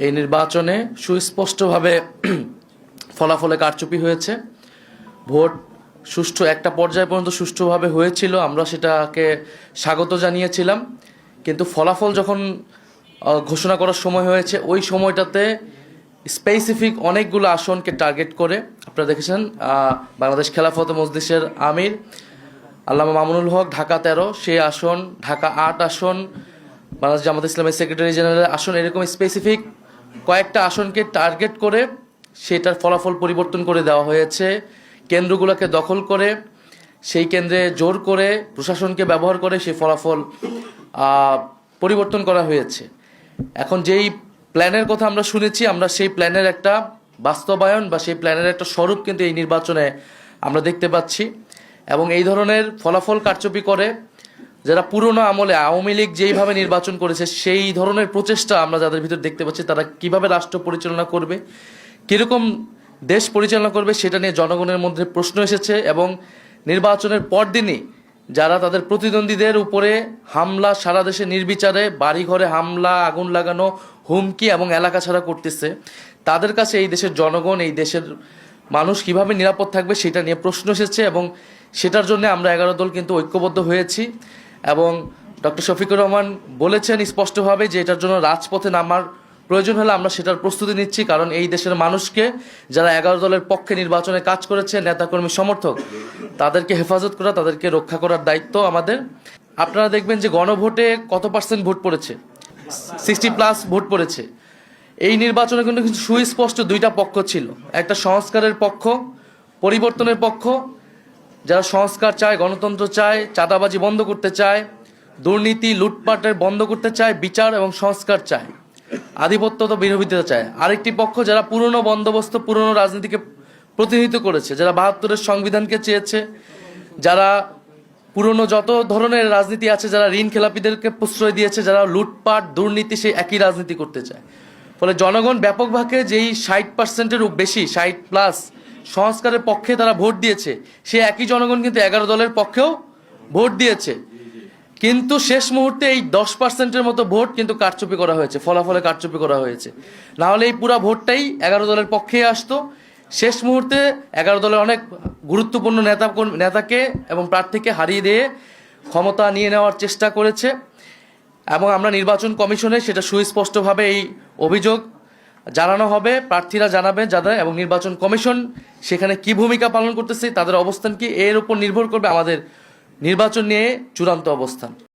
এই নির্বাচনে সুস্পষ্টভাবে ফলাফলে কারচুপি হয়েছে। ভোট সুষ্ঠু একটা পর্যায় পর্যন্ত সুষ্ঠুভাবে হয়েছিল, আমরা সেটাকে স্বাগত জানিয়েছিলাম। কিন্তু ফলাফল যখন ঘোষণা করার সময় হয়েছে, ওই সময়টাতে স্পেসিফিক অনেকগুলো আসনকে টার্গেট করে, আপনারা দেখেছেন বাংলাদেশ খেলাফত মজলিসের আমির আল্লামা মামুনুল হক ঢাকা 13, সেই আসন, ঢাকা 8 আসন, বাংলাদেশ জামাত ইসলামের সেক্রেটারি জেনারেলের আসন, এরকম স্পেসিফিক কয়েকটা আসনকে টার্গেট করে সেটার ফলাফল পরিবর্তন করে দেওয়া হয়েছে। কেন্দ্রগুলোকে দখল করে, সেই কেন্দ্রে জোর করে, প্রশাসনকে ব্যবহার করে সেই ফলাফল পরিবর্তন করা হয়েছে। এখন যেই প্ল্যানের কথা আমরা শুনেছি, আমরা সেই প্ল্যানের একটা বাস্তবায়ন বা সেই প্ল্যানের একটা স্বরূপ কিন্তু এই নির্বাচনে আমরা দেখতে পাচ্ছি। এবং এই ধরনের ফলাফল কারচুপি করে যারা পুরনো আমলে আওয়ামী লীগ যেইভাবে নির্বাচন করেছে, সেই ধরনের প্রচেষ্টা আমরা যাদের ভিতর দেখতে পাচ্ছি, তারা কিভাবে রাষ্ট্র পরিচালনা করবে, কীরকম দেশ পরিচালনা করবে, সেটা নিয়ে জনগণের মধ্যে প্রশ্ন এসেছে। এবং নির্বাচনের পরদিনই যারা তাদের প্রতিদ্বন্দ্বীদের উপরে হামলা, সারা দেশে নির্বিচারে বাড়িঘরে হামলা, আগুন লাগানো, হুমকি এবং এলাকা ছাড়া করতেছে, তাদের কাছে এই দেশের জনগণ, এই দেশের মানুষ কিভাবে নিরাপদ থাকবে সেটা নিয়ে প্রশ্ন এসেছে। এবং সেটার জন্য আমরা 11 দল কিন্তু ঐক্যবদ্ধ হয়েছি। এবং ডক্টর শফিকুর রহমান বলেছেন স্পষ্টভাবে যে এটার জন্য রাজপথে নামার প্রয়োজন হলে আমরা সেটার প্রস্তুতি নিচ্ছি। কারণ এই দেশের মানুষকে, যারা 11 দলের পক্ষে নির্বাচনে কাজ করেছে, নেতাকর্মী সমর্থক, তাদেরকে হেফাজত করা, তাদেরকে রক্ষা করার দায়িত্ব আমাদের। আপনারা দেখবেন যে গণভোটে কত % ভোট পড়েছে, 60+ ভোট পড়েছে। এই নির্বাচনে কিন্তু সুস্পষ্ট দুইটা পক্ষ ছিল, একটা সংস্কারের পক্ষ, পরিবর্তনের পক্ষ, যারা সংস্কার চায়, গণতন্ত্র চায়, চাঁদাবাজি বন্ধ করতে চায়, দুর্নীতি লুটপাটের বন্ধ করতে চায়, বিচার এবং সংস্কার চায়, আধিপত্য তো বিরোধিতা চায়। আরেকটি পক্ষ যারা পুরনো বন্দোবস্ত, পুরনো রাজনীতিকে প্রতিনিধিত্ব করেছে, যারা 72-এর সংবিধানকে চেয়েছে, যারা পুরনো যত ধরনের রাজনীতি আছে, যারা ঋণ খেলাপিদেরকে প্রশ্রয় দিয়েছে, যারা লুটপাট দুর্নীতি, সেই একই রাজনীতি করতে চায়। ফলে জনগণ ব্যাপকভাবে যেই 60%-এর বেশি, 60+ সংস্কারের পক্ষে তারা ভোট দিয়েছে, সেই একই জনগণ কিন্তু 11 দলের পক্ষেও ভোট দিয়েছে। কিন্তু শেষ মুহূর্তে এই 10%-এর মতো ভোট কিন্তু কারচুপি করা হয়েছে, ফলাফলে কারচুপি করা হয়েছে। না হলে এই পুরো ভোটটাই 11 দলের পক্ষেই আসতো। শেষ মুহূর্তে 11 দলের অনেক গুরুত্বপূর্ণ নেতাকে এবং প্রার্থীকে হারিয়ে দিয়ে ক্ষমতা নিয়ে নেওয়ার চেষ্টা করেছে। এবং আমরা নির্বাচন কমিশনে সেটা সুস্পষ্টভাবে এই অভিযোগ জানানো হবে, প্রার্থীরা জানাবে যাদের, এবং নির্বাচন কমিশন সেখানে কি ভূমিকা পালন করতেছে, তাদের অবস্থান কি, এর উপর নির্ভর করবে আমাদের নির্বাচন নিয়ে চূড়ান্ত অবস্থান।